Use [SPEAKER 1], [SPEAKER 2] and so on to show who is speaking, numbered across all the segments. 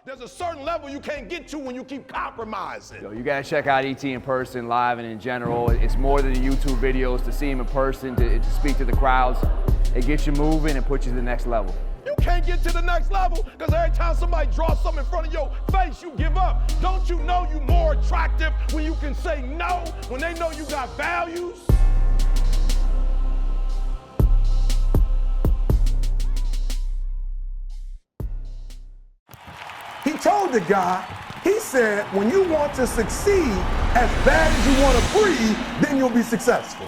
[SPEAKER 1] There's a certain level you can't get to when you keep compromising.
[SPEAKER 2] Yo, you gotta check out ET in person, live and in general. It's more than the YouTube videos. To see him in person, to speak to the crowds, it gets you moving and puts you to the next level.
[SPEAKER 1] You can't get to the next level because every time somebody draws something in front of your face, you give up. Don't you know you're more attractive when you can say no, when they know you got values?
[SPEAKER 3] He told the guy, he said, when you want to succeed as bad as you want to breathe, then you'll be successful.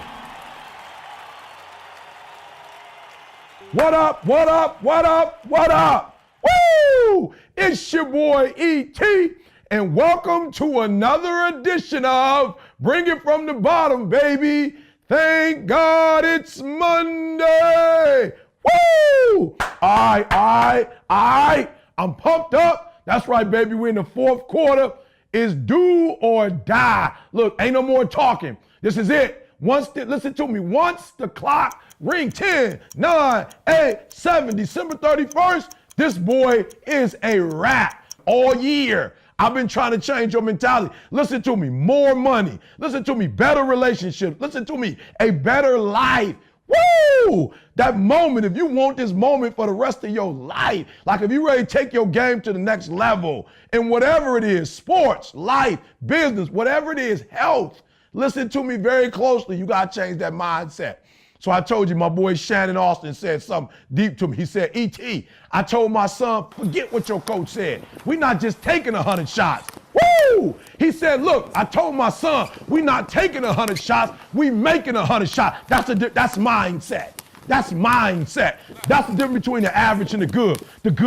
[SPEAKER 1] What up, what up, what up, what up? Woo! It's your boy E.T. and welcome to another edition of Bring It From the Bottom, baby. Thank God it's Monday. Woo! All right. I'm pumped up. That's right, baby. We're in the fourth quarter. It's do or die. Look, ain't no more talking. This is it. Listen to me. Once the clock ring 10, 9, 8, 7, December 31st, this boy is a wrap all year. I've been trying to change your mentality. Listen to me. More money. Listen to me. Better relationships. Listen to me. A better life. Woo! That moment, if you want this moment for the rest of your life, like if you ready to take your game to the next level, and whatever it is, sports, life, business, whatever it is, health, listen to me very closely. You got to change that mindset. So I told you, my boy Shannon Austin said something deep to me. He said, E.T., I told my son, forget what your coach said. We're not just taking 100 shots. Woo! He said, look, I told my son, we're not taking 100 shots, we making 100 shots. That's mindset. That's mindset. That's the difference between the average and the good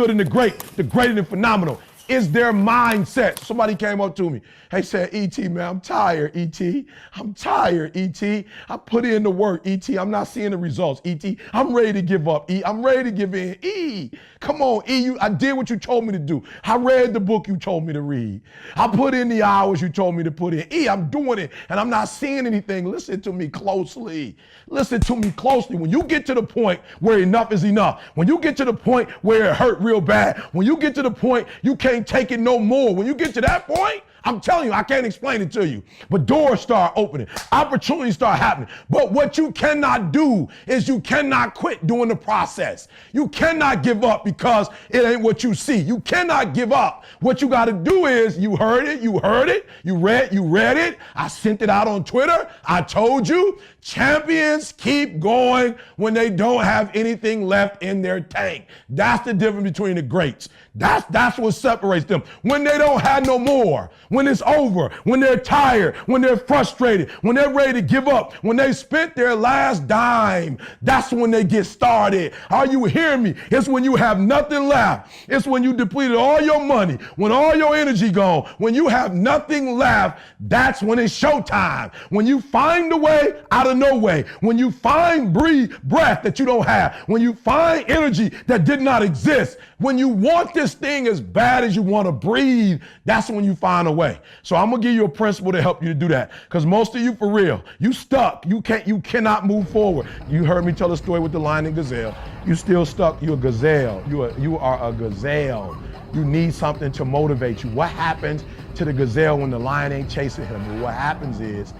[SPEAKER 1] and the great and the phenomenal. Is their mindset. Somebody came up to me. Hey, said, E.T., man, I'm tired, E.T. I'm tired, E.T. I put in the work, E.T. I'm not seeing the results, E.T. I'm ready to give up, E. I'm ready to give in. E, come on, E. I did what you told me to do. I read the book you told me to read. I put in the hours you told me to put in. E, I'm doing it, and I'm not seeing anything. Listen to me closely. Listen to me closely. When you get to the point where enough is enough, when you get to the point where it hurt real bad, when you get to the point you can't take it no more, when you get to that point, I'm telling you, I can't explain it to you, but doors start opening, opportunities start happening. But what you cannot do is you cannot quit doing the process. You cannot give up because it ain't what you see. You cannot give up. What you got to do is, you heard it, you read it. I sent it out on Twitter. I told you, champions keep going when they don't have anything left in their tank. That's the difference between the greats. That's what separates them. When they don't have no more, when it's over, when they're tired, when they're frustrated, when they're ready to give up, when they spent their last dime, that's when they get started. Are you hearing me? It's when you have nothing left. It's when you depleted all your money, when all your energy gone, when you have nothing left, that's when it's showtime. When you find a way out of no way, when you find breath that you don't have, when you find energy that did not exist, when you want this thing as bad as you want to breathe, that's when you find a way. So I'm gonna give you a principle to help you to do that. Because most of you, for real, you stuck. You cannot move forward. You heard me tell the story with the lion and gazelle. You still stuck. You're a gazelle. You are a gazelle. You need something to motivate you. What happens to the gazelle when the lion ain't chasing him? Well, what happens is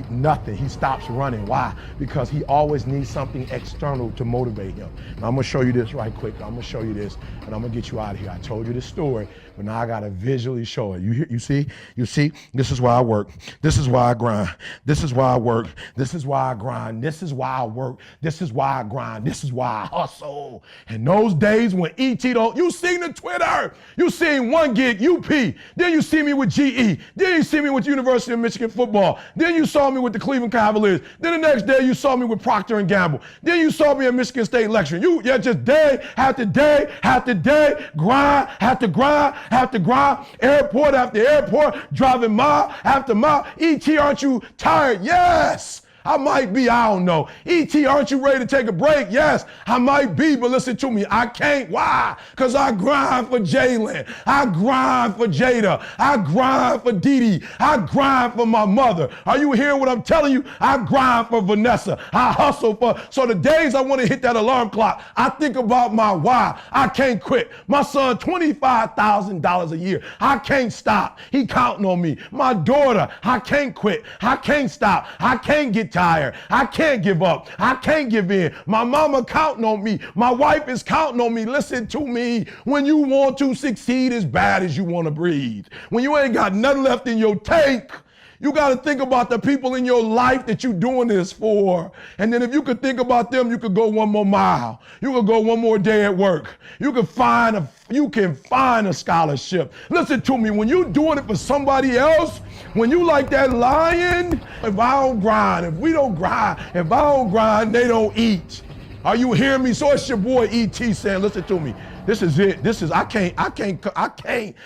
[SPEAKER 1] nothing. He stops running. Why? Because he always needs something external to motivate him. Now, I'm going to show you this right quick. I'm going to show you this, and I'm going to get you out of here. I told you this story, but now I got to visually show it. You see? This is why I work. This is why I grind. This is why I work. This is why I grind. This is why I work. This is why I grind. This is why I hustle. And those days when E.T. you seen the Twitter. You seen one gig, UP. Then you see me with GE. Then you see me with University of Michigan football. Then you saw me with the Cleveland Cavaliers. Then the next day you saw me with Procter & Gamble. Then you saw me at Michigan State lecturing. You just day after day after day, grind after grind after grind, airport after airport, driving mile after mile. E.T., aren't you tired? Yes, I might be, I don't know. E.T., aren't you ready to take a break? Yes, I might be, but listen to me, I can't. Why? Because I grind for Jalen. I grind for Jada. I grind for Dee Dee. I grind for my mother. Are you hearing what I'm telling you? I grind for Vanessa. I hustle for, so the days I want to hit that alarm clock, I think about my why. I can't quit. My son, $25,000 a year. I can't stop. He counting on me. My daughter, I can't quit. I can't stop. I can't get tired. I can't give up. I can't give in. My mama counting on me. My wife is counting on me. Listen to me. When you want to succeed as bad as you want to breathe, when you ain't got nothing left in your tank, you got to think about the people in your life that you're doing this for. And then if you could think about them, you could go one more mile. You could go one more day at work. You can find a scholarship. Listen to me, when you're doing it for somebody else, when you like that lion, if I don't grind, if we don't grind, if I don't grind, they don't eat. Are you hearing me? So it's your boy E.T. saying, listen to me. This is it.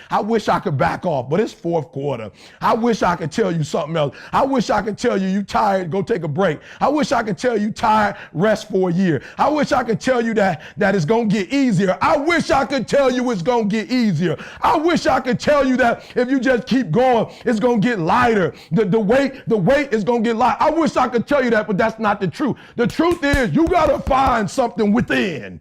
[SPEAKER 1] I wish I could back off, but it's fourth quarter. I wish I could tell you something else. I wish I could tell you you tired, go take a break. I wish I could tell you tired, rest for a year. I wish I could tell you that it's going to get easier. I wish I could tell you it's going to get easier. I wish I could tell you that if you just keep going, it's going to get lighter. The weight is going to get light. I wish I could tell you that, but that's not the truth. The truth is you got to find something within.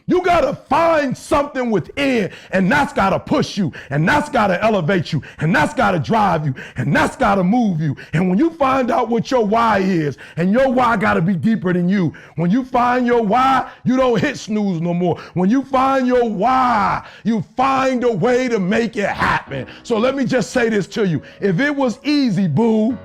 [SPEAKER 1] You got to find something within, and that's got to push you, and that's got to elevate you, and that's got to drive you, and that's got to move you. And when you find out what your why is, and your why got to be deeper than you, when you find your why, you don't hit snooze no more. When you find your why, you find a way to make it happen. So let me just say this to you. If it was easy, boo,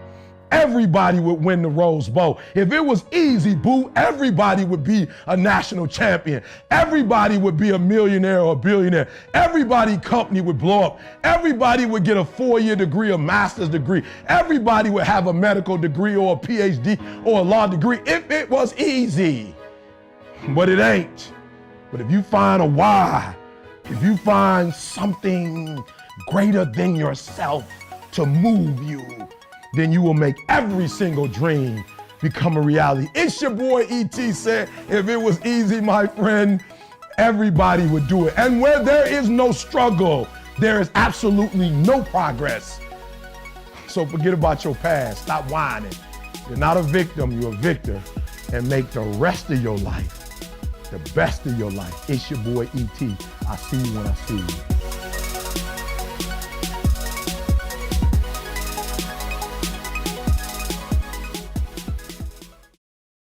[SPEAKER 1] everybody would win the Rose Bowl. If it was easy, boo, everybody would be a national champion. Everybody would be a millionaire or a billionaire. Everybody company would blow up. Everybody would get a 4-year degree, a master's degree. Everybody would have a medical degree or a PhD or a law degree if it was easy. But it ain't. But if you find a why, if you find something greater than yourself to move you, then you will make every single dream become a reality. It's your boy E.T. said, if it was easy, my friend, everybody would do it. And where there is no struggle, there is absolutely no progress. So forget about your past. Stop whining. You're not a victim, you're a victor. And make the rest of your life the best of your life. It's your boy E.T. I'll see you when I see you.